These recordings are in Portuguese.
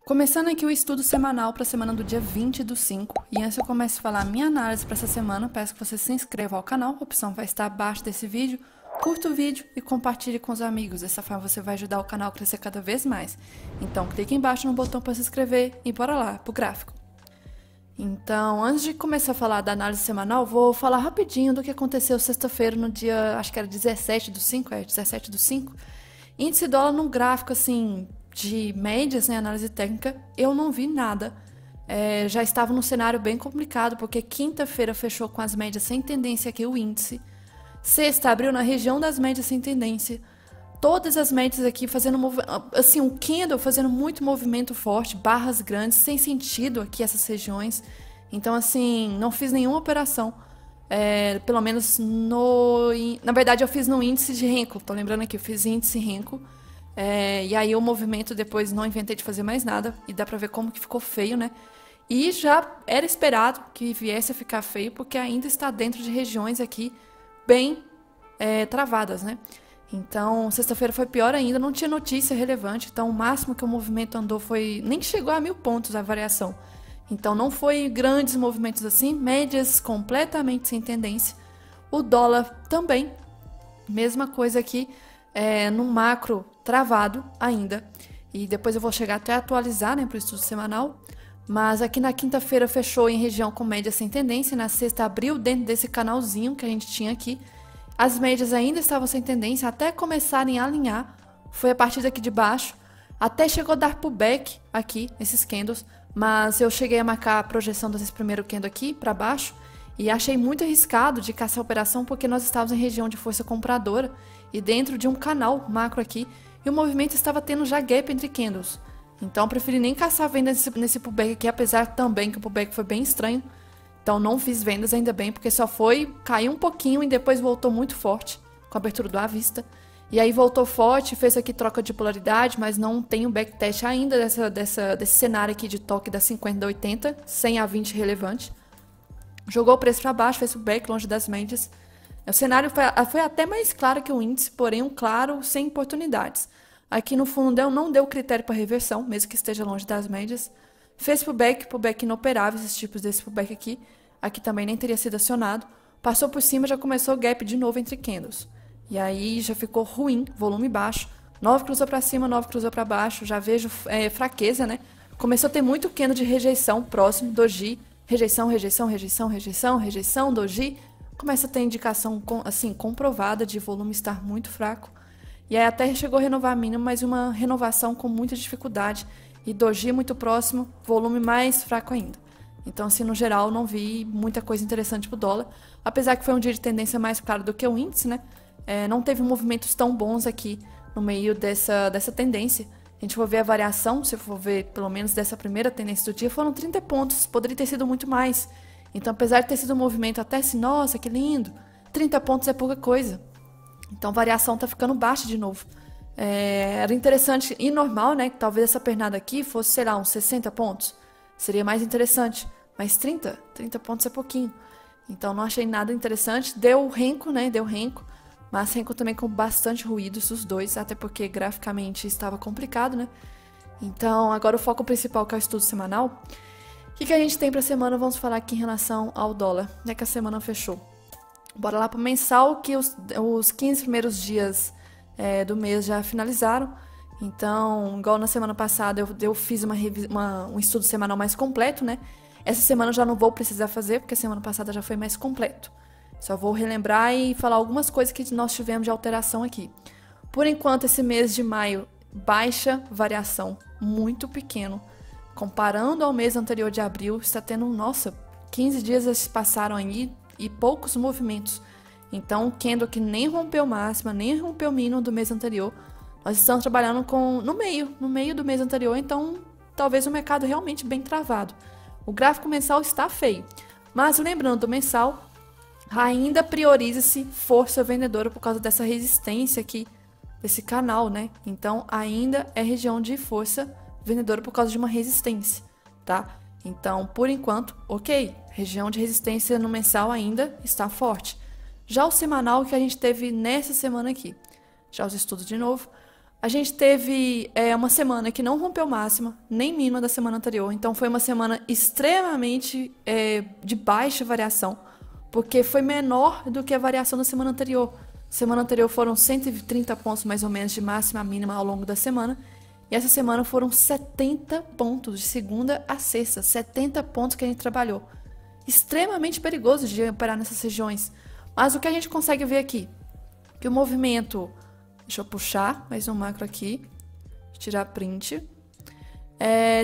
Começando aqui o estudo semanal para a semana do dia 20/5. E antes eu começo a falar a minha análise para essa semana, peço que você se inscreva ao canal, a opção vai estar abaixo desse vídeo. Curta o vídeo e compartilhe com os amigos, dessa forma você vai ajudar o canal a crescer cada vez mais. Então clique embaixo no botão para se inscrever e bora lá pro gráfico. Então, antes de começar a falar da análise semanal, vou falar rapidinho do que aconteceu sexta-feira no dia, acho que era 17/5. Índice dólar num gráfico assim de médias, né, análise técnica, eu não vi nada. Já estava num cenário bem complicado, porque quinta-feira fechou com as médias sem tendência aqui o índice. Sexta abriu na região das médias sem tendência. Todas as médias aqui fazendo assim, um candle fazendo muito movimento forte, barras grandes, sem sentido aqui essas regiões. Então, assim, não fiz nenhuma operação. Pelo menos na verdade, eu fiz no índice de Renko. Tô lembrando aqui, eu fiz índice Renko. E aí o movimento depois não inventei de fazer mais nada. E dá pra ver como que ficou feio, né? E já era esperado que viesse a ficar feio, porque ainda está dentro de regiões aqui bem travadas, né? Então, sexta-feira foi pior ainda, não tinha notícia relevante. Então, o máximo que o movimento andou foi... nem chegou a 1000 pontos a variação. Então, não foi grandes movimentos assim, médias completamente sem tendência. O dólar também, mesma coisa aqui, no macro travado ainda. E depois eu vou chegar até a atualizar, né, para o estudo semanal. Mas aqui na quinta-feira fechou em região com média sem tendência. Na sexta abriu dentro desse canalzinho que a gente tinha aqui. As médias ainda estavam sem tendência até começarem a alinhar. Foi a partir daqui de baixo. Até chegou a dar pullback aqui, nesses candles. Mas eu cheguei a marcar a projeção desse primeiro candle aqui para baixo. E achei muito arriscado de caçar a operação, porque nós estávamos em região de força compradora. E dentro de um canal macro aqui. E o movimento estava tendo já gap entre candles. Então eu preferi nem caçar vendas nesse pullback aqui. Apesar também que o pullback foi bem estranho. Então não fiz vendas, ainda bem, porque só foi cair um pouquinho e depois voltou muito forte, com a abertura do à vista. E aí voltou forte, fez aqui troca de polaridade, mas não tem o backtest ainda desse cenário aqui de toque da 50 da 80, sem a 20 relevante. Jogou o preço para baixo, fez o back longe das médias. O cenário foi até mais claro que o índice, porém um claro sem oportunidades. Aqui no fundo não deu critério para reversão, mesmo que esteja longe das médias. Fez pullback inoperável, esses tipos desse pullback aqui. Aqui também nem teria sido acionado. Passou por cima, já começou o gap de novo entre candles. E aí já ficou ruim, volume baixo. 9 cruza para cima, 9 cruza para baixo. Já vejo fraqueza, né? Começou a ter muito candle de rejeição próximo, doji. Rejeição, rejeição, rejeição, rejeição, rejeição, doji. Começa a ter indicação assim, comprovada de volume estar muito fraco. E aí até chegou a renovar a mínima, mas uma renovação com muita dificuldade. E doji muito próximo, volume mais fraco ainda. Então, assim, no geral, não vi muita coisa interessante pro dólar. Apesar que foi um dia de tendência mais claro do que o índice, né? Não teve movimentos tão bons aqui no meio dessa tendência. A gente for ver a variação, se for ver pelo menos dessa primeira tendência do dia, foram 30 pontos. Poderia ter sido muito mais. Então, apesar de ter sido um movimento até assim, nossa, que lindo, 30 pontos é pouca coisa. Então, a variação tá ficando baixa de novo. Era interessante e normal, né? Que talvez essa pernada aqui fosse, sei lá, uns 60 pontos. Seria mais interessante. Mas 30 pontos é pouquinho. Então não achei nada interessante. Deu Renko, né? Deu Renko. Mas Renko também com bastante ruídos, os dois. Até porque graficamente estava complicado, né? Então agora o foco principal, que é o estudo semanal. O que a gente tem pra semana? Vamos falar aqui em relação ao dólar. Já que a semana fechou. Bora lá pro mensal, que os 15 primeiros dias do mês já finalizaram. Então, igual na semana passada, eu fiz um estudo semanal mais completo, né? Essa semana eu já não vou precisar fazer, porque a semana passada já foi mais completo. Só vou relembrar e falar algumas coisas que nós tivemos de alteração aqui. Por enquanto, esse mês de maio, baixa variação, muito pequeno. Comparando ao mês anterior de abril, está tendo, nossa, 15 dias já se passaram aí e poucos movimentos. Então, o candle que nem rompeu máxima, nem rompeu mínimo do mês anterior. Nós estamos trabalhando no meio do mês anterior, então talvez o mercado realmente bem travado. O gráfico mensal está feio, mas lembrando do mensal, ainda prioriza-se força vendedora por causa dessa resistência aqui, desse canal, né? Então ainda é região de força vendedora por causa de uma resistência, tá? Então, por enquanto, ok, região de resistência no mensal ainda está forte. Já o semanal que a gente teve nessa semana aqui, já os estudos de novo, A gente teve uma semana que não rompeu máxima, nem mínima da semana anterior. Então foi uma semana extremamente de baixa variação, porque foi menor do que a variação da semana anterior. Semana anterior foram 130 pontos mais ou menos de máxima a mínima ao longo da semana. E essa semana foram 70 pontos de segunda a sexta. 70 pontos que a gente trabalhou. Extremamente perigoso de operar nessas regiões. Mas o que a gente consegue ver aqui? Que o movimento... Deixa eu puxar mais um macro aqui. Tirar print.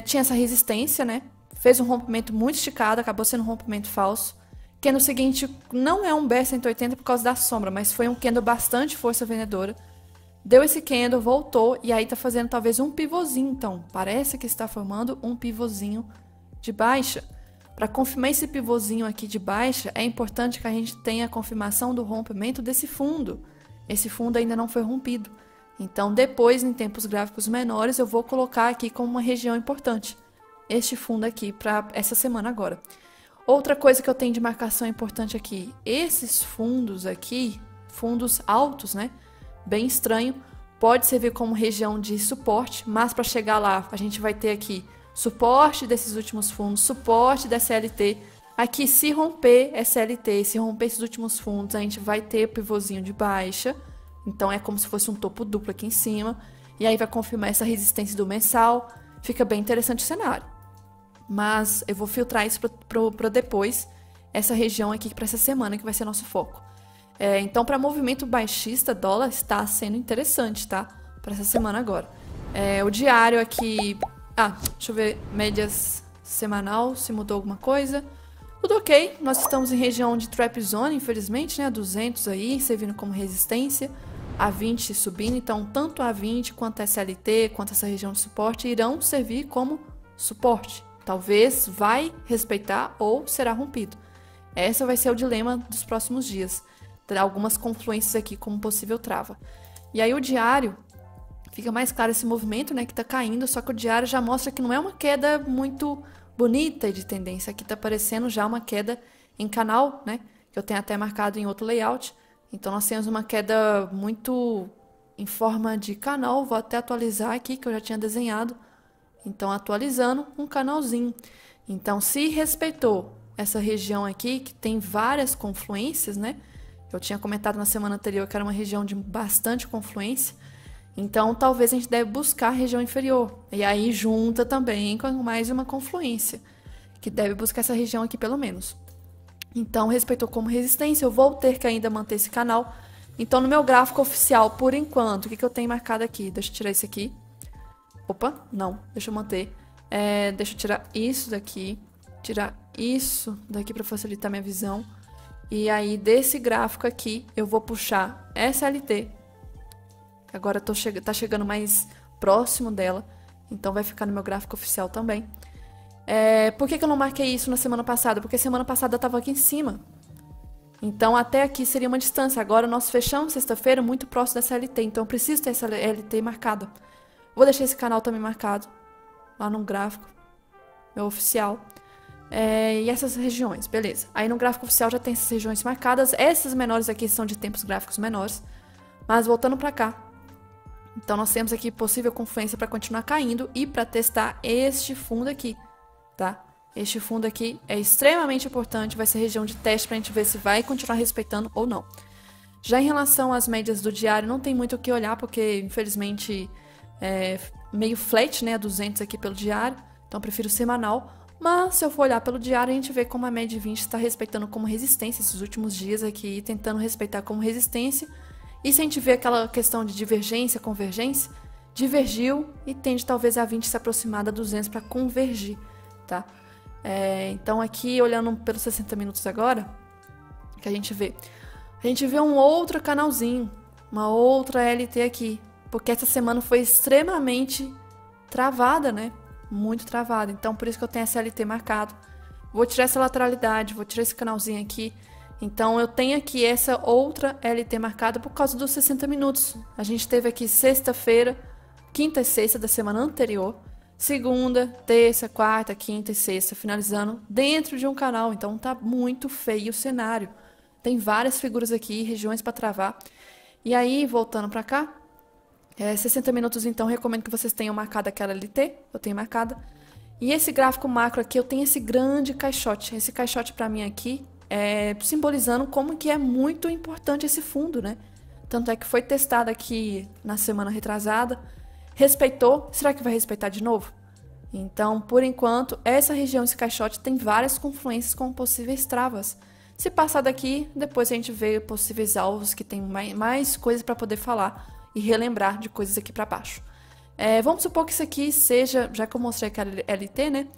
Tinha essa resistência, né? Fez um rompimento muito esticado, acabou sendo um rompimento falso. Candle seguinte não é um bear 180 por causa da sombra, mas foi um candle bastante força vendedora. Deu esse candle, voltou e aí tá fazendo talvez um pivôzinho. Então, parece que está formando um pivôzinho de baixa. Para confirmar esse pivôzinho aqui de baixa, é importante que a gente tenha a confirmação do rompimento desse fundo. Esse fundo ainda não foi rompido. Então, depois, em tempos gráficos menores, eu vou colocar aqui como uma região importante. Este fundo aqui para essa semana agora. Outra coisa que eu tenho de marcação importante aqui. Esses fundos aqui, fundos altos, né? Bem estranho. Pode servir como região de suporte, mas para chegar lá, a gente vai ter aqui suporte desses últimos fundos, suporte da SLT. Aqui, se romper SLT, se romper esses últimos fundos, a gente vai ter pivôzinho de baixa. Então, é como se fosse um topo duplo aqui em cima. E aí vai confirmar essa resistência do mensal. Fica bem interessante o cenário. Mas eu vou filtrar isso para depois, essa região aqui para essa semana, que vai ser nosso foco. Então, para movimento baixista, dólar está sendo interessante, tá? Para essa semana agora. O diário aqui... deixa eu ver, médias semanal, se mudou alguma coisa. Tudo ok, nós estamos em região de trap zone, infelizmente, né? 200 aí, servindo como resistência. A 20 subindo, então tanto a 20 quanto a SLT, quanto essa região de suporte irão servir como suporte. Talvez vai respeitar ou será rompido. Esse vai ser o dilema dos próximos dias. Terá algumas confluências aqui como possível trava. E aí o diário, fica mais claro esse movimento, né, que tá caindo, só que o diário já mostra que não é uma queda muito bonita de tendência. Aqui tá aparecendo já uma queda em canal, né, que eu tenho até marcado em outro layout. Então nós temos uma queda muito em forma de canal. Vou até atualizar aqui, que eu já tinha desenhado. Então, atualizando um canalzinho. Então, se respeitou essa região aqui, que tem várias confluências, né? Eu tinha comentado na semana anterior que era uma região de bastante confluência. Então, talvez a gente deve buscar a região inferior. E aí, junta também com mais uma confluência, que deve buscar essa região aqui pelo menos. Então, respeitou como resistência. Eu vou ter que ainda manter esse canal. Então, no meu gráfico oficial, por enquanto, o que eu tenho marcado aqui? Deixa eu tirar isso aqui. Opa, não, deixa eu manter. Deixa eu tirar isso daqui. Tirar isso daqui para facilitar minha visão. E aí, desse gráfico aqui, eu vou puxar SLT. Agora tá chegando mais próximo dela. Então, vai ficar no meu gráfico oficial também. Por que eu não marquei isso na semana passada? Porque semana passada eu tava aqui em cima. Então, até aqui seria uma distância. Agora, nós fechamos sexta-feira muito próximo da SLT. Então, eu preciso ter essa LT marcada. Vou deixar esse canal também marcado lá no gráfico, meu oficial. E essas regiões, beleza. Aí no gráfico oficial já tem essas regiões marcadas. Essas menores aqui são de tempos gráficos menores. Mas voltando pra cá. Então nós temos aqui possível confluência para continuar caindo e para testar este fundo aqui, tá? Este fundo aqui é extremamente importante. Vai ser região de teste pra gente ver se vai continuar respeitando ou não. Já em relação às médias do diário, não tem muito o que olhar, porque infelizmente... meio flat, né, 200 aqui pelo diário, então eu prefiro semanal, mas se eu for olhar pelo diário, a gente vê como a média de 20 está respeitando como resistência esses últimos dias aqui, tentando respeitar como resistência, e se a gente vê aquela questão de divergência, convergência, divergiu e tende talvez a 20 se aproximar da 200 para convergir, tá? Então aqui, olhando pelos 60 minutos agora, que a gente vê um outro canalzinho, uma outra LT aqui, porque essa semana foi extremamente travada, né? Muito travada. Então, por isso que eu tenho essa LT marcado. Vou tirar essa lateralidade, vou tirar esse canalzinho aqui. Então, eu tenho aqui essa outra LT marcada por causa dos 60 minutos. A gente teve aqui sexta-feira, quinta e sexta da semana anterior. Segunda, terça, quarta, quinta e sexta, finalizando dentro de um canal. Então, tá muito feio o cenário. Tem várias figuras aqui, regiões para travar. E aí, voltando para cá, 60 minutos, então, recomendo que vocês tenham marcado aquela LT, eu tenho marcada. E esse gráfico macro aqui, eu tenho esse grande caixote. Esse caixote para mim aqui é simbolizando como que é muito importante esse fundo, né? Tanto é que foi testado aqui na semana retrasada. Respeitou, será que vai respeitar de novo? Então, por enquanto, essa região, esse caixote, tem várias confluências com possíveis travas. Se passar daqui, depois a gente vê possíveis alvos que tem mais coisas para poder falar e relembrar de coisas aqui para baixo. Vamos supor que isso aqui seja, já que eu mostrei aqui a LT, né?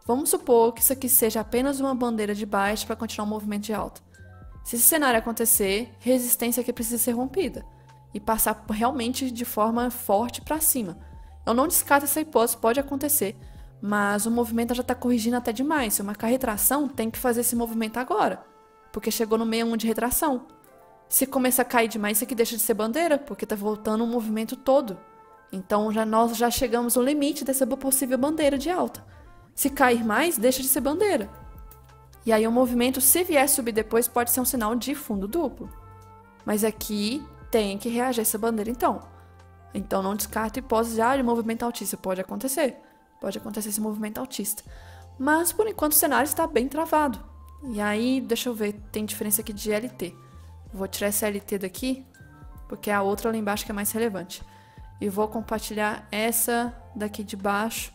Vamos supor que isso aqui seja apenas uma bandeira de baixa para continuar o movimento de alta. Se esse cenário acontecer, resistência aqui precisa ser rompida e passar realmente de forma forte para cima. Eu não descarto essa hipótese, pode acontecer, mas o movimento já está corrigindo até demais. Se marcar retração, tem que fazer esse movimento agora, porque chegou no 61 de retração. Se começar a cair demais, isso aqui deixa de ser bandeira, porque está voltando o movimento todo. Então nós já chegamos ao limite dessa possível bandeira de alta. Se cair mais, deixa de ser bandeira. E aí o movimento, se vier subir depois, pode ser um sinal de fundo duplo. Mas aqui tem que reagir essa bandeira então. Então não descarta a hipótese de movimento altista. Pode acontecer. Pode acontecer esse movimento altista. Mas por enquanto o cenário está bem travado. E aí, deixa eu ver, tem diferença aqui de LT. Vou tirar essa LT daqui, porque é a outra lá embaixo que é mais relevante. E vou compartilhar essa daqui de baixo.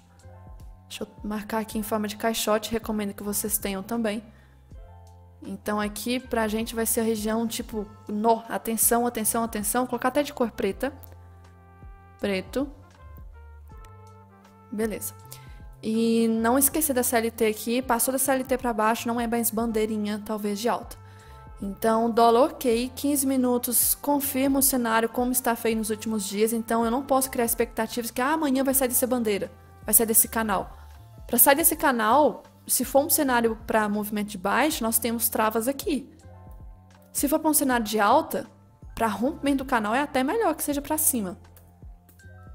Deixa eu marcar aqui em forma de caixote, recomendo que vocês tenham também. Então aqui pra gente vai ser a região tipo, atenção, atenção, atenção, colocar até de cor preta. Preto. Beleza. E não esquecer da CLT aqui, passou da CLT pra baixo, não é mais bandeirinha, talvez de alta. Então, dólar ok, 15 minutos, confirma o cenário como está feio nos últimos dias, então eu não posso criar expectativas que amanhã vai sair dessa bandeira, vai sair desse canal. Para sair desse canal, se for um cenário para movimento de baixo, nós temos travas aqui. Se for para um cenário de alta, para rompimento do canal é até melhor que seja para cima.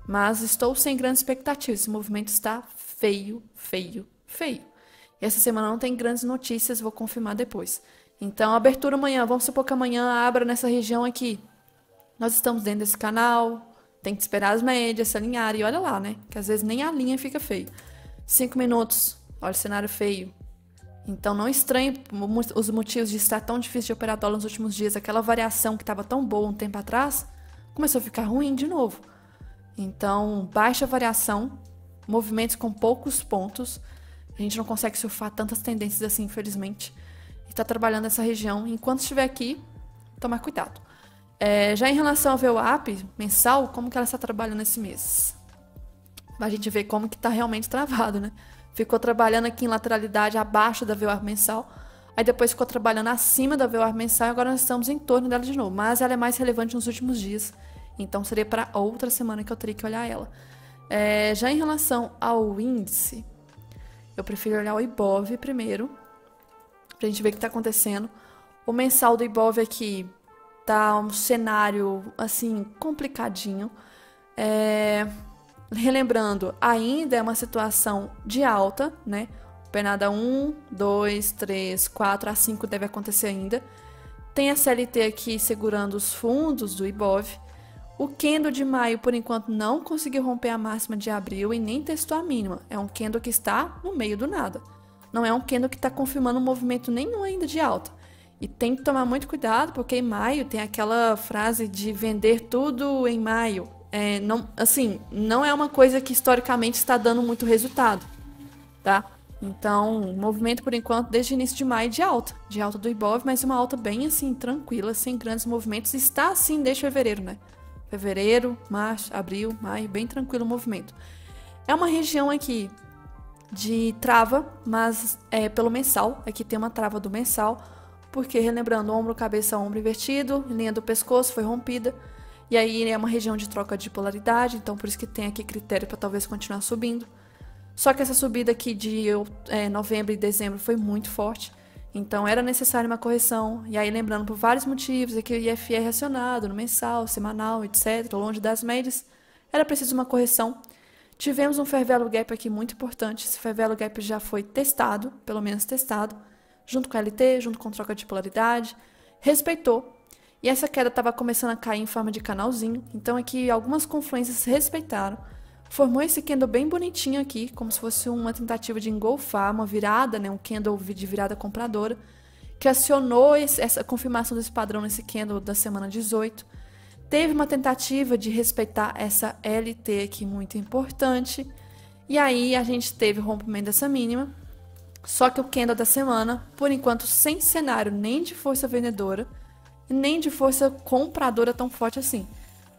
Mas estou sem grandes expectativas, esse movimento está feio, feio, feio. E essa semana não tem grandes notícias, vou confirmar depois. Então, abertura amanhã, vamos supor que amanhã abra nessa região aqui. Nós estamos dentro desse canal, tem que esperar as médias se alinharem, e olha lá, né? Que às vezes nem a linha fica feio. 5 minutos, olha o cenário feio. Então, não estranhe os motivos de estar tão difícil de operar dólar nos últimos dias. Aquela variação que estava tão boa um tempo atrás, começou a ficar ruim de novo. Então, baixa variação, movimentos com poucos pontos. A gente não consegue surfar tantas tendências assim, infelizmente. Está trabalhando nessa região. Enquanto estiver aqui, tomar cuidado. Já em relação ao VWAP mensal, como que ela está trabalhando esse mês? A gente vê como que está realmente travado, né? Ficou trabalhando aqui em lateralidade abaixo da VWAP mensal, aí depois ficou trabalhando acima da VWAP mensal e agora nós estamos em torno dela de novo. Mas ela é mais relevante nos últimos dias, então seria para outra semana que eu teria que olhar ela. Já em relação ao índice, eu prefiro olhar o IBOV primeiro, pra gente ver o que tá acontecendo. O mensal do IBOV aqui tá um cenário, assim, complicadinho. Relembrando, ainda é uma situação de alta, né? Pernada 1, 2, 3, 4, a 5 deve acontecer ainda. Tem a CLT aqui segurando os fundos do IBOV. O candle de maio, por enquanto, não conseguiu romper a máxima de abril e nem testou a mínima. É um candle que está no meio do nada. Não é um candle que está confirmando um movimento nenhum ainda de alta. E tem que tomar muito cuidado, porque em maio tem aquela frase de vender tudo em maio. Não é uma coisa que historicamente está dando muito resultado, tá? Então, movimento por enquanto desde o início de maio de alta do IBOV, mas uma alta bem assim, tranquila, sem grandes movimentos. Está assim desde fevereiro, né? Fevereiro, março, abril, maio, bem tranquilo o movimento. É uma região aqui de trava, mas pelo mensal. Aqui tem uma trava do mensal, porque relembrando, ombro, cabeça, ombro invertido, linha do pescoço foi rompida, e aí é uma região de troca de polaridade, então por isso que tem aqui critério para talvez continuar subindo. Só que essa subida aqui de novembro e dezembro foi muito forte, então era necessária uma correção, e aí lembrando por vários motivos, aqui o IFR é reacionado no mensal, semanal, etc., longe das médias, era preciso uma correção. Tivemos um fair value gap aqui muito importante. Esse fair value gap já foi testado, pelo menos testado, junto com a LT, junto com troca de polaridade, respeitou. E essa queda estava começando a cair em forma de canalzinho. Então aqui algumas confluências se respeitaram. Formou esse candle bem bonitinho aqui, como se fosse uma tentativa de engolfar, uma virada, né, um candle de virada compradora, que acionou essa confirmação desse padrão nesse candle da semana 18. Teve uma tentativa de respeitar essa LT aqui muito importante. E aí a gente teve o rompimento dessa mínima. Só que o candle da semana, por enquanto, sem cenário nem de força vendedora, nem de força compradora tão forte assim.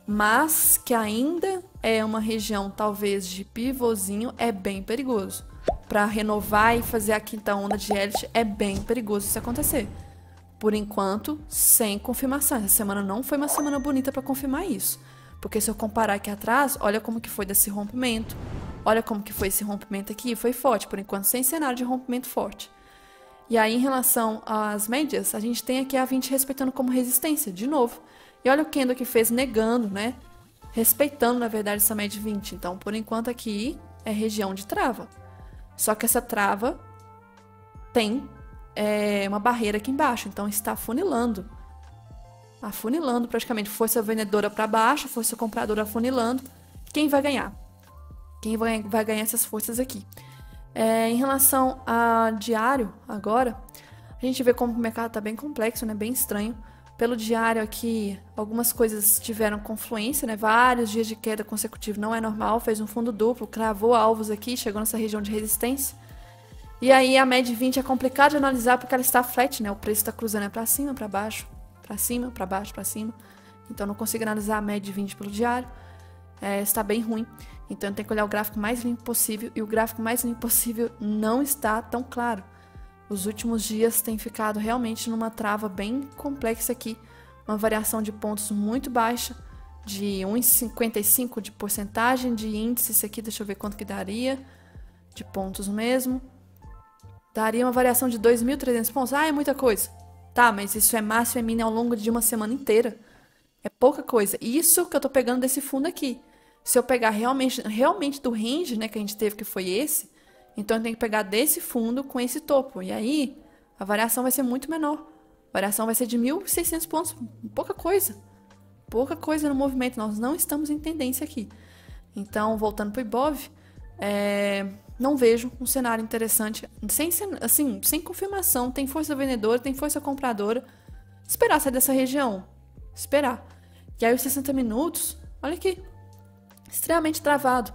Mas que ainda é uma região talvez de pivôzinho, é bem perigoso. Para renovar e fazer a quinta onda de Elliott é bem perigoso isso acontecer. Por enquanto, sem confirmação. Essa semana não foi uma semana bonita para confirmar isso. Porque se eu comparar aqui atrás, olha como que foi desse rompimento. Olha como que foi esse rompimento aqui, foi forte. Por enquanto, sem cenário de rompimento forte. E aí, em relação às médias, a gente tem aqui a 20 respeitando como resistência, de novo. E olha o candle que fez negando, né? Respeitando, na verdade, essa média 20. Então, por enquanto, aqui é região de trava. Só que essa trava tem uma barreira aqui embaixo. Então, está afunilando. Afunilando praticamente. Força vendedora para baixo, força compradora afunilando. Quem vai ganhar? Quem vai ganhar essas forças aqui? Em relação a diário, agora, a gente vê como o mercado está bem complexo, né? Bem estranho. Pelo diário aqui, algumas coisas tiveram confluência, né? Vários dias de queda consecutiva não é normal. Fez um fundo duplo, cravou alvos aqui, chegou nessa região de resistência. E aí a média 20 é complicado de analisar porque ela está flat, né? O preço está cruzando para cima, para baixo, para cima, para baixo, para cima. Então não consigo analisar a média 20 pelo diário. Está bem ruim. Então tem que olhar o gráfico mais limpo possível. E o gráfico mais limpo possível não está tão claro. Os últimos dias tem ficado realmente numa trava bem complexa aqui. Uma variação de pontos muito baixa. De 1,55 de porcentagem de índice. Isso aqui, deixa eu ver quanto que daria. De pontos mesmo. Daria uma variação de 2.300 pontos. Ah, é muita coisa. Tá, mas isso é máximo e mínimo ao longo de uma semana inteira. É pouca coisa. Isso que eu tô pegando desse fundo aqui. Se eu pegar realmente do range, né, que a gente teve, que foi esse, então eu tenho que pegar desse fundo com esse topo. E aí, a variação vai ser muito menor. A variação vai ser de 1.600 pontos. Pouca coisa. Pouca coisa no movimento. Nós não estamos em tendência aqui. Então, voltando para o Ibov, não vejo um cenário interessante. Sem confirmação. Tem força vendedora, tem força compradora. Esperar sair dessa região. Esperar. E aí, os 60 minutos, olha aqui. Extremamente travado.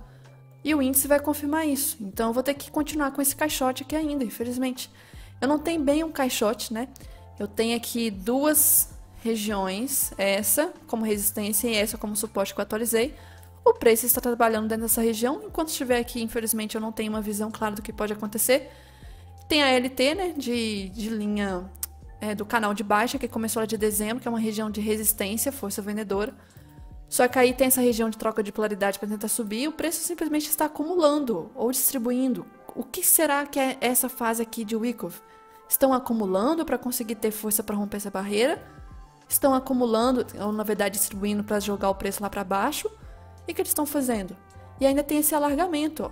E o índice vai confirmar isso. Então eu vou ter que continuar com esse caixote aqui ainda, infelizmente. Eu não tenho bem um caixote, né? Eu tenho aqui duas regiões, essa como resistência e essa como suporte que eu atualizei. O preço está trabalhando dentro dessa região. Enquanto estiver aqui, infelizmente, eu não tenho uma visão clara do que pode acontecer. Tem a LT, né? De linha do canal de baixa, que começou lá de dezembro, que é uma região de resistência, força vendedora. Só que aí tem essa região de troca de polaridade para tentar subir, o preço simplesmente está acumulando ou distribuindo. O que será que é essa fase aqui de Wyckoff? Estão acumulando para conseguir ter força para romper essa barreira? Estão acumulando, ou na verdade distribuindo para jogar o preço lá para baixo? E o que eles estão fazendo? E ainda tem esse alargamento, ó.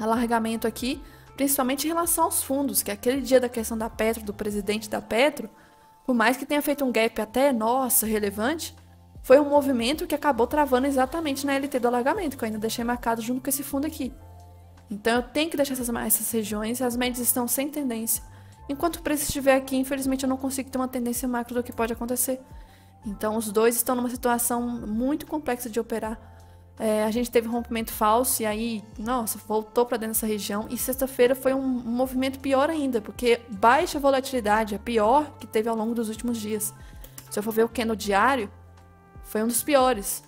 Alargamento aqui, principalmente em relação aos fundos, que é aquele dia da questão da Petro, do presidente da Petro, por mais que tenha feito um gap até, nossa, relevante, foi um movimento que acabou travando exatamente na LT do alargamento, que eu ainda deixei marcado junto com esse fundo aqui. Então eu tenho que deixar essas regiões, as médias estão sem tendência. Enquanto o preço estiver aqui, infelizmente eu não consigo ter uma tendência macro do que pode acontecer. Então os dois estão numa situação muito complexa de operar. A gente teve um rompimento falso e aí, nossa, voltou para dentro dessa região. E sexta-feira foi um movimento pior ainda, porque baixa volatilidade, é pior que teve ao longo dos últimos dias. Se eu for ver o candle diário, foi um dos piores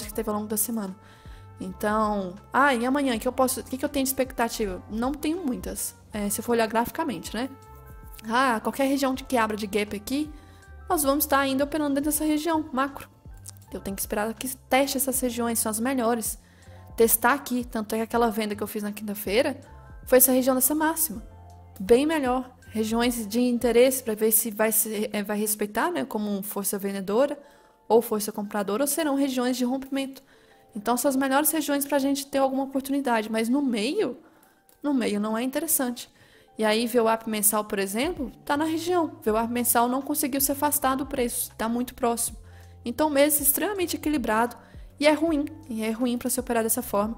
que teve ao longo da semana. Então, e amanhã, o que eu tenho de expectativa? Não tenho muitas, se eu for olhar graficamente, né? Qualquer região que abra de gap aqui, nós vamos estar ainda operando dentro dessa região, macro. Eu tenho que esperar que teste essas regiões, são as melhores. Testar aqui, tanto é que aquela venda que eu fiz na quinta-feira, foi essa região dessa máxima. Bem melhor. Regiões de interesse para ver se vai respeitar, né, como força vendedora ou força compradora, ou serão regiões de rompimento. Então são as melhores regiões para a gente ter alguma oportunidade, mas no meio não é interessante. E aí, VWAP mensal, por exemplo, está na região. VWAP mensal não conseguiu se afastar do preço, está muito próximo. Então, mês extremamente equilibrado e é ruim para se operar dessa forma.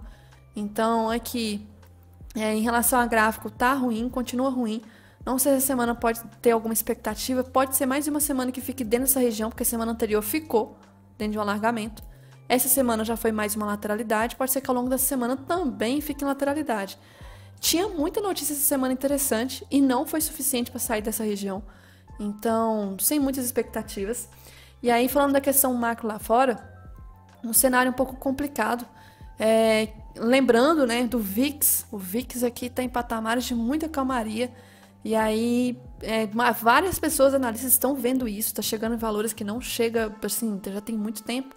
Então, aqui, em relação a gráfico, tá ruim, continua ruim. Não sei se essa semana pode ter alguma expectativa, pode ser mais uma semana que fique dentro dessa região, porque a semana anterior ficou dentro de um alargamento. Essa semana já foi mais uma lateralidade, pode ser que ao longo dessa semana também fique em lateralidade. Tinha muita notícia essa semana interessante e não foi suficiente para sair dessa região. Então, sem muitas expectativas. E aí, falando da questão macro lá fora, um cenário um pouco complicado. Lembrando, né, do VIX, o VIX aqui está em patamares de muita calmaria. E aí, várias pessoas, analistas, estão vendo isso, está chegando em valores que não chega, assim, já tem muito tempo.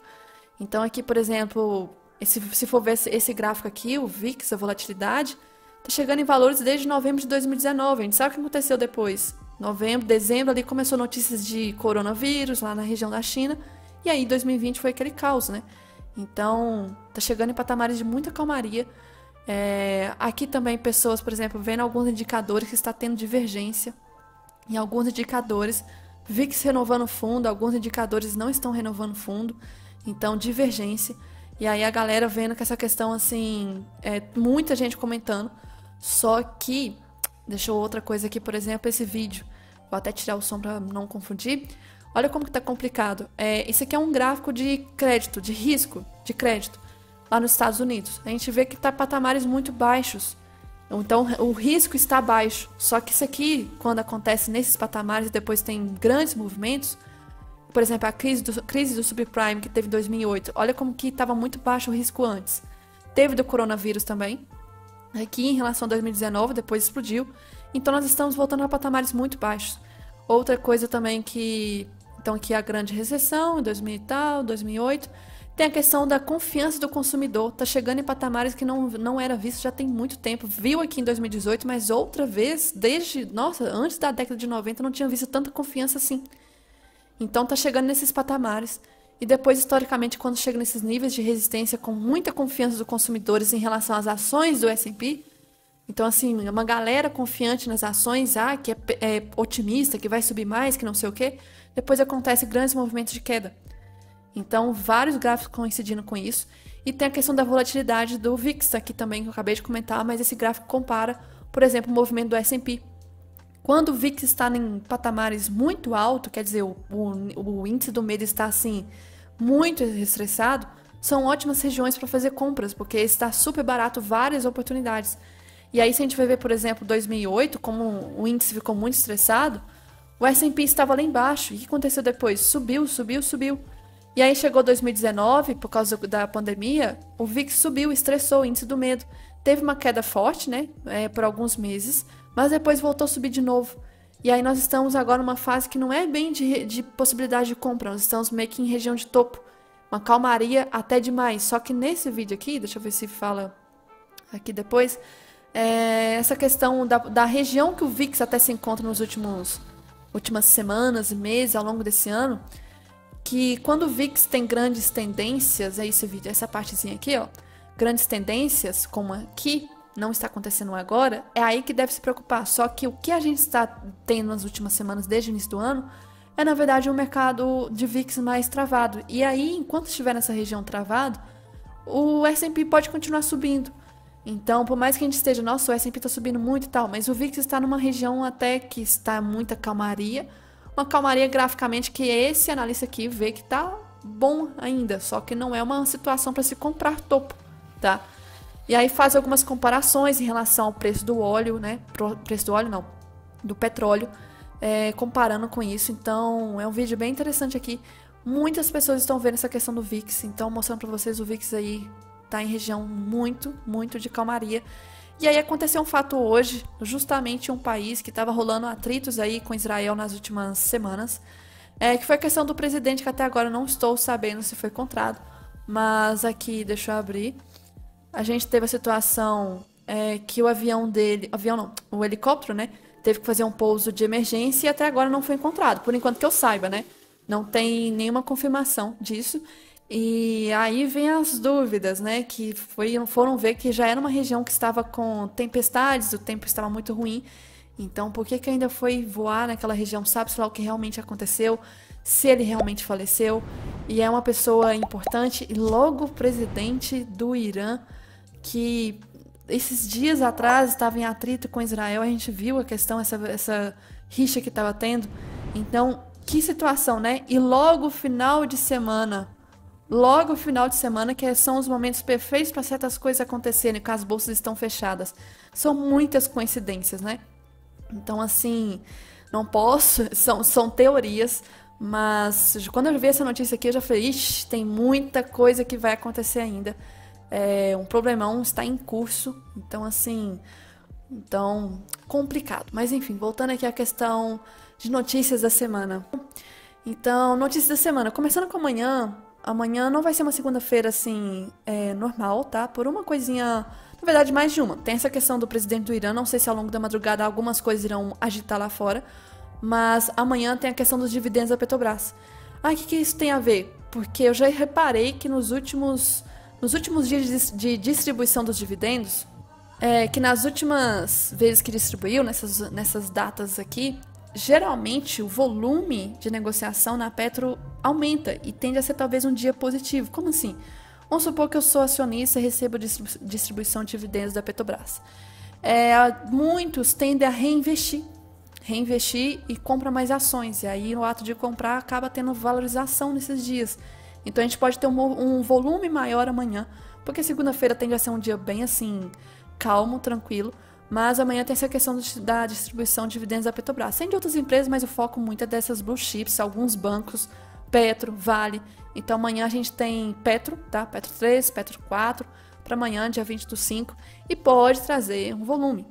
Então, aqui, por exemplo, se for ver esse gráfico aqui, o VIX, a volatilidade, está chegando em valores desde novembro de 2019. A gente sabe o que aconteceu depois. Novembro, dezembro, ali começou notícias de coronavírus lá na região da China. E aí, 2020 foi aquele caos, né? Então, está chegando em patamares de muita calmaria. Aqui também pessoas, por exemplo, vendo alguns indicadores que está tendo divergência em alguns indicadores, VIX renovando fundo, alguns indicadores não estão renovando fundo, então divergência. E aí a galera vendo que essa questão, assim, muita gente comentando, só que, deixou outra coisa aqui, por exemplo, esse vídeo, vou até tirar o som para não confundir, olha como que tá complicado. Isso aqui é um gráfico de crédito, de risco de crédito, lá nos Estados Unidos. A gente vê que está patamares muito baixos. Então, o risco está baixo. Só que isso aqui, quando acontece nesses patamares e depois tem grandes movimentos, por exemplo, a crise do subprime que teve em 2008, olha como que estava muito baixo o risco antes. Teve do coronavírus também. Aqui, em relação a 2019, depois explodiu. Então, nós estamos voltando a patamares muito baixos. Outra coisa também que... Então, aqui a grande recessão, em 2000 e tal, 2008... Tem a questão da confiança do consumidor. Está chegando em patamares que não era visto já tem muito tempo. Viu aqui em 2018, mas outra vez, antes da década de 90, não tinha visto tanta confiança assim. Então está chegando nesses patamares. E depois, historicamente, quando chega nesses níveis de resistência com muita confiança dos consumidores em relação às ações do S&P, então, assim, uma galera confiante nas ações, que é otimista, que vai subir mais, que não sei o quê, depois acontece grandes movimentos de queda. Então, vários gráficos coincidindo com isso. E tem a questão da volatilidade do VIX aqui também, que eu acabei de comentar, mas esse gráfico compara, por exemplo, o movimento do S&P. Quando o VIX está em patamares muito altos, quer dizer, o índice do medo está, assim, muito estressado, são ótimas regiões para fazer compras, porque está super barato, várias oportunidades. E aí, se a gente vai ver, por exemplo, 2008, como o índice ficou muito estressado, o S&P estava lá embaixo. E o que aconteceu depois? Subiu. E aí chegou 2019, por causa da pandemia, o VIX subiu, estressou o índice do medo. Teve uma queda forte, né, por alguns meses, mas depois voltou a subir de novo. E aí nós estamos agora numa fase que não é bem de possibilidade de compra, nós estamos meio que em região de topo. Uma calmaria até demais. Só que nesse vídeo aqui, deixa eu ver se fala aqui depois, essa questão da região que o VIX até se encontra nos últimas semanas e meses ao longo desse ano, que quando o VIX tem grandes tendências, esse vídeo, essa partezinha aqui, ó, grandes tendências, como aqui, não está acontecendo agora, é aí que deve se preocupar. Só que o que a gente está tendo nas últimas semanas, desde o início do ano, é, na verdade, um mercado de VIX mais travado. E aí, enquanto estiver nessa região travado, o S&P pode continuar subindo. Então, por mais que a gente esteja, nossa, o S&P está subindo muito e tal, mas o VIX está numa região até que está muita calmaria, uma calmaria graficamente que esse analista aqui vê que tá bom ainda, só que não é uma situação para se comprar topo, tá? E aí faz algumas comparações em relação ao preço do óleo, né? Preço do óleo não, do petróleo, comparando com isso. Então é um vídeo bem interessante aqui. Muitas pessoas estão vendo essa questão do VIX, então mostrando para vocês o VIX aí tá em região muito, muito de calmaria. E aí aconteceu um fato hoje, justamente em um país que estava rolando atritos aí com Israel nas últimas semanas, que foi a questão do presidente, que até agora eu não estou sabendo se foi encontrado, mas aqui, deixa eu abrir, a gente teve a situação que o o helicóptero, né, teve que fazer um pouso de emergência e até agora não foi encontrado, por enquanto que eu saiba, né, não tem nenhuma confirmação disso. E aí vem as dúvidas, né, que foram ver que já era uma região que estava com tempestades, o tempo estava muito ruim, Então, por que ainda foi voar naquela região? Sabe-se lá o que realmente aconteceu, se ele realmente faleceu. E é uma pessoa importante e logo presidente do Irã, que esses dias atrás estava em atrito com Israel. A gente viu a questão, essa rixa que estava tendo. Então, que situação, né? E logo final de semana. Logo final de semana, que são os momentos perfeitos para certas coisas acontecerem, que as bolsas estão fechadas. São muitas coincidências, né? Então, assim, não posso, são teorias, mas quando eu vi essa notícia aqui, eu já falei, ixi, tem muita coisa que vai acontecer ainda. Um problemão está em curso, então, assim, complicado. Mas, enfim, voltando aqui à questão de notícias da semana. Então, notícias da semana, começando com amanhã não vai ser uma segunda-feira, assim, normal, tá? Por uma coisinha... Na verdade, mais de uma. Tem essa questão do presidente do Irã. Não sei se ao longo da madrugada algumas coisas irão agitar lá fora. Mas amanhã tem a questão dos dividendos da Petrobras. O que isso tem a ver? Porque eu já reparei que nos últimos dias de distribuição dos dividendos, que nas últimas vezes que distribuiu, nessas datas aqui, geralmente o volume de negociação na Petro aumenta e tende a ser talvez um dia positivo. Como assim? Vamos supor que eu sou acionista e recebo distribuição de dividendos da Petrobras. Muitos tendem a reinvestir e compram mais ações. E aí, o ato de comprar acaba tendo valorização nesses dias. Então, a gente pode ter um volume maior amanhã, porque segunda-feira tende a ser um dia bem assim, calmo, tranquilo. Mas amanhã tem essa questão da distribuição de dividendos da Petrobras. Tem de outras empresas, mas o foco muito é dessas blue chips, alguns bancos, Petro, Vale. Então amanhã a gente tem Petro, tá? Petro 3, Petro 4, para amanhã, dia 20/5, e pode trazer um volume.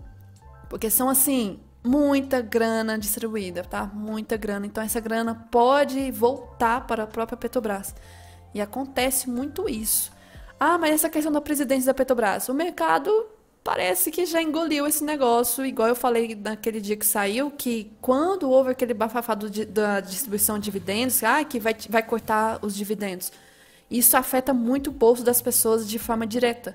Porque são, assim, muita grana distribuída, tá? Muita grana. Então essa grana pode voltar para a própria Petrobras. E acontece muito isso. Mas essa questão da presidência da Petrobras, o mercado parece que já engoliu esse negócio, igual eu falei naquele dia que saiu, que quando houve aquele bafafá da distribuição de dividendos, que vai cortar os dividendos, isso afeta muito o bolso das pessoas de forma direta.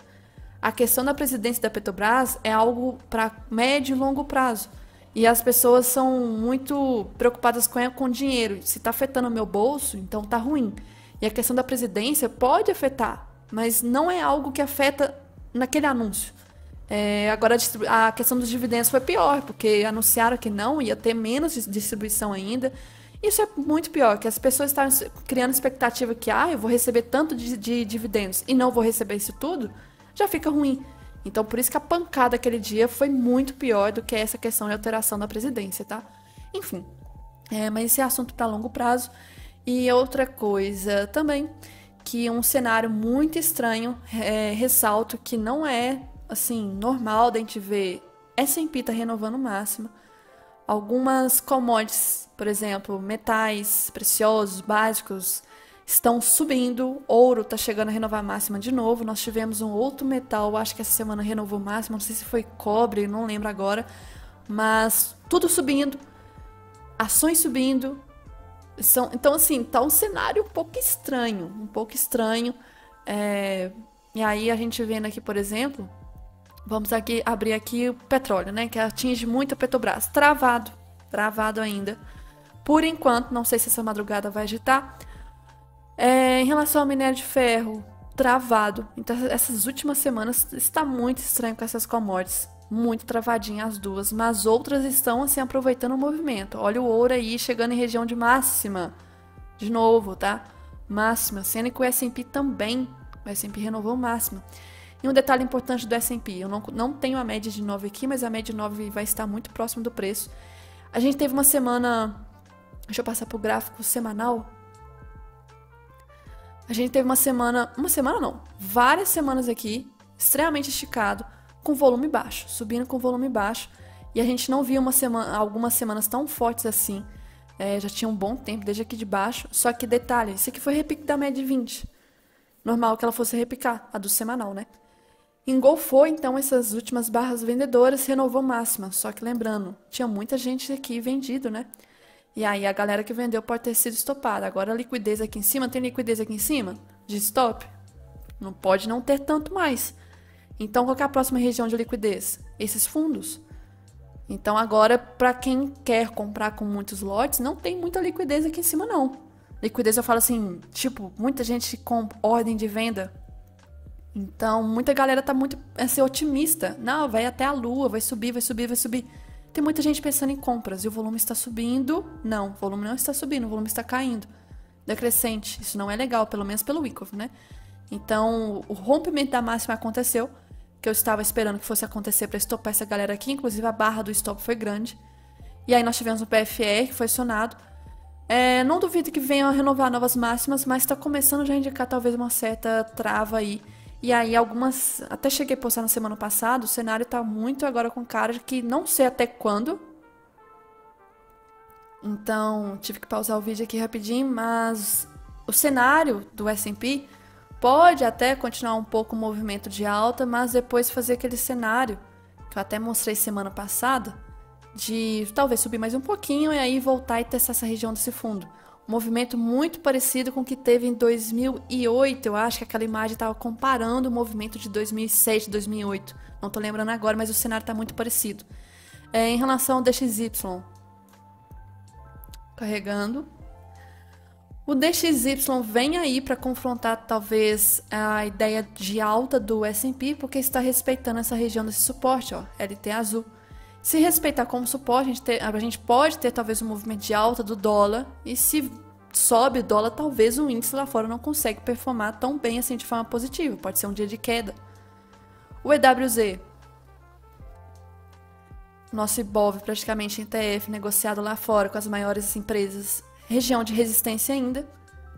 A questão da presidência da Petrobras é algo para médio e longo prazo. E as pessoas são muito preocupadas com dinheiro. Se está afetando o meu bolso, então está ruim. E a questão da presidência pode afetar, mas não é algo que afeta naquele anúncio. Agora a questão dos dividendos foi pior, porque anunciaram que não, ia ter menos distribuição ainda. Isso é muito pior, que as pessoas estão criando expectativa que eu vou receber tanto de dividendos e não vou receber isso tudo, já fica ruim. Então por isso que a pancada aquele dia foi muito pior do que essa questão de alteração da presidência, tá? Enfim, mas esse é assunto para longo prazo. E outra coisa também, que um cenário muito estranho, ressalto que não é assim, normal da gente ver S&P tá renovando máxima. Algumas commodities, por exemplo, metais preciosos, básicos, estão subindo. Ouro tá chegando a renovar máxima de novo. Nós tivemos um outro metal, acho que essa semana renovou máxima, não sei se foi cobre, não lembro agora. Mas tudo subindo, ações subindo. Então, assim, tá um cenário um pouco estranho. E aí a gente vendo aqui, por exemplo, vamos abrir aqui o petróleo, né? Que atinge muito a Petrobras. Travado ainda. Por enquanto, não sei se essa madrugada vai agitar. Em relação ao minério de ferro, travado. Então, essas últimas semanas está muito estranho com essas commodities. Muito travadinha as duas. Mas outras estão, assim, aproveitando o movimento. Olha o ouro aí chegando em região de máxima. De novo, tá? Máxima. Sendo que o S&P também. O S&P renovou máxima. E um detalhe importante do S&P, eu não tenho a média de 9 aqui, mas a média de 9 vai estar muito próximo do preço. A gente teve uma semana, deixa eu passar para o gráfico semanal. A gente teve várias semanas aqui, extremamente esticado, com volume baixo, subindo com volume baixo. E a gente não via algumas semanas tão fortes assim, já tinha um bom tempo, desde aqui de baixo. Só que detalhe, isso aqui foi repique da média de 20. Normal que ela fosse repicar, a do semanal, né? Engolfou, então, essas últimas barras vendedoras, renovou máxima. Só que lembrando, tinha muita gente aqui vendido, né? E aí a galera que vendeu pode ter sido estopada. Agora a liquidez aqui em cima, tem liquidez aqui em cima de stop? Não pode não ter tanto mais. Então, qual que é a próxima região de liquidez? Esses fundos. Então agora, para quem quer comprar com muitos lotes, não tem muita liquidez aqui em cima não. Liquidez eu falo assim, tipo, muita gente com ordem de venda. Então, muita galera tá muito assim, otimista. Não, vai até a lua, vai subir, vai subir, vai subir. Tem muita gente pensando em compras e o volume está subindo. Não, o volume não está subindo, o volume está caindo. Decrescente. Isso não é legal, pelo menos pelo Wyckoff, né? Então, o rompimento da máxima aconteceu, que eu estava esperando que fosse acontecer para estopar essa galera aqui. Inclusive, a barra do stop foi grande. E aí nós tivemos um PFR que foi acionado. Não duvido que venham a renovar novas máximas, mas está começando já a indicar talvez uma certa trava aí. E aí algumas, até cheguei a postar na semana passada, o cenário tá muito agora com cara de que não sei até quando. Então, tive que pausar o vídeo aqui rapidinho, mas o cenário do S&P pode até continuar um pouco o movimento de alta, mas depois fazer aquele cenário, que eu até mostrei semana passada, de talvez subir mais um pouquinho e aí voltar e testar essa região desse fundo. Um movimento muito parecido com o que teve em 2008, eu acho que aquela imagem estava comparando o movimento de 2007, 2008. Não estou lembrando agora, mas o cenário está muito parecido. Em relação ao DXY, carregando. O DXY vem aí para confrontar talvez a ideia de alta do S&P, porque está respeitando essa região desse suporte, ó, LT azul. Se respeitar como suporte, a gente pode ter talvez um movimento de alta do dólar, e se sobe o dólar, talvez o índice lá fora não consiga performar tão bem assim de forma positiva, pode ser um dia de queda. O EWZ, nosso IBOV praticamente em TF, negociado lá fora com as maiores empresas, região de resistência ainda,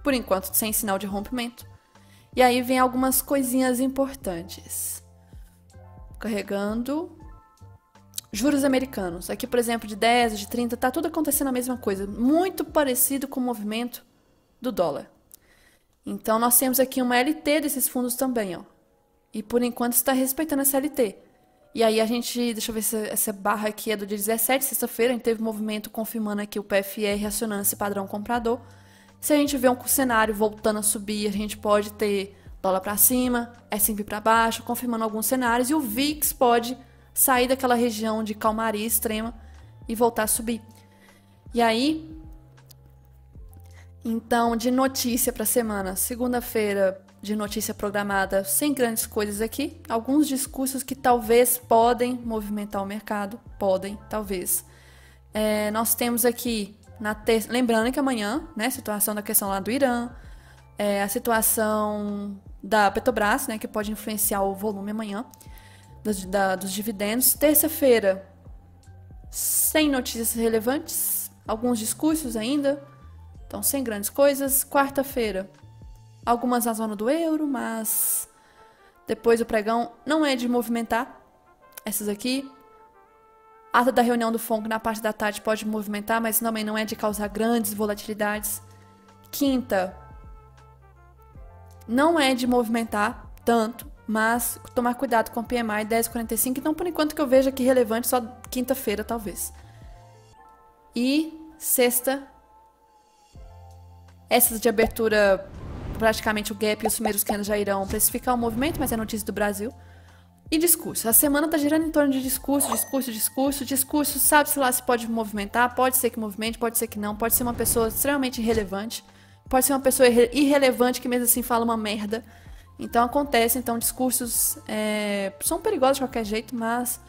por enquanto sem sinal de rompimento. E aí vem algumas coisinhas importantes. Carregando. Juros americanos. Aqui, por exemplo, de 10, de 30, tá tudo acontecendo a mesma coisa. Muito parecido com o movimento do dólar. Então, nós temos aqui uma LT desses fundos também, ó. E por enquanto está respeitando essa LT. E aí a gente, deixa eu ver se essa barra aqui é do dia 17, sexta-feira, a gente teve um movimento confirmando aqui o PFR reacionando esse padrão comprador. Se a gente vê um cenário voltando a subir, a gente pode ter dólar para cima, S&P para baixo, confirmando alguns cenários, e o VIX pode sair daquela região de calmaria extrema e voltar a subir. E aí, então, de notícia para a semana, segunda-feira de notícia programada, sem grandes coisas aqui, alguns discursos que talvez podem movimentar o mercado, podem, talvez. Nós temos aqui, na terça, lembrando que amanhã, né, situação da questão lá do Irã, a situação da Petrobras, né, que pode influenciar o volume amanhã, dos dividendos. Terça-feira, sem notícias relevantes, alguns discursos ainda, então sem grandes coisas. Quarta-feira, algumas na zona do euro, mas depois o pregão não é de movimentar essas aqui. Ata da reunião do FONC na parte da tarde pode movimentar, mas também não é de causar grandes volatilidades. Quinta, não é de movimentar tanto, mas tomar cuidado com o PMI 10,45. Então, por enquanto que eu vejo aqui relevante, só quinta-feira, talvez. E sexta, essas de abertura, praticamente o gap e os primeiros candles já irão precificar o movimento, mas é notícia do Brasil. E discurso. A semana tá girando em torno de discurso. Sabe-se lá se pode movimentar, pode ser que movimente, pode ser que não, pode ser uma pessoa extremamente irrelevante, pode ser uma pessoa irrelevante que mesmo assim fala uma merda. Então acontece, discursos são perigosos de qualquer jeito, mas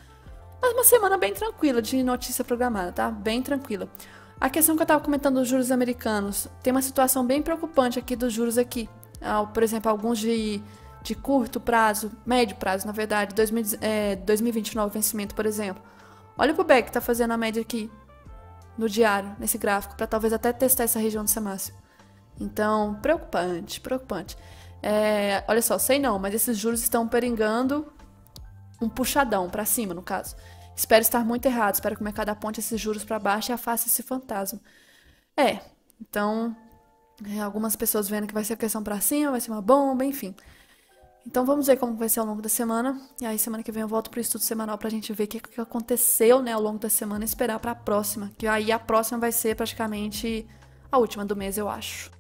uma semana bem tranquila de notícia programada, tá? Bem tranquila. A questão que eu estava comentando dos juros americanos, tem uma situação bem preocupante aqui dos juros aqui. Por exemplo, alguns de curto prazo, médio prazo, na verdade, 2029 vencimento, por exemplo. Olha o pullback que está fazendo a média aqui, no diário, nesse gráfico, para talvez até testar essa região de máximo. Então, preocupante. Olha só, sei não, mas esses juros estão peringando um puxadão para cima, no caso. Espero estar muito errado, espero que o mercado aponte esses juros para baixo e afaste esse fantasma. Então, algumas pessoas vendo que vai ser questão para cima, vai ser uma bomba, enfim. Então vamos ver como vai ser ao longo da semana. E aí semana que vem eu volto pro estudo semanal pra gente ver o que aconteceu, né, ao longo da semana e esperar pra próxima. Que aí a próxima vai ser praticamente a última do mês, eu acho.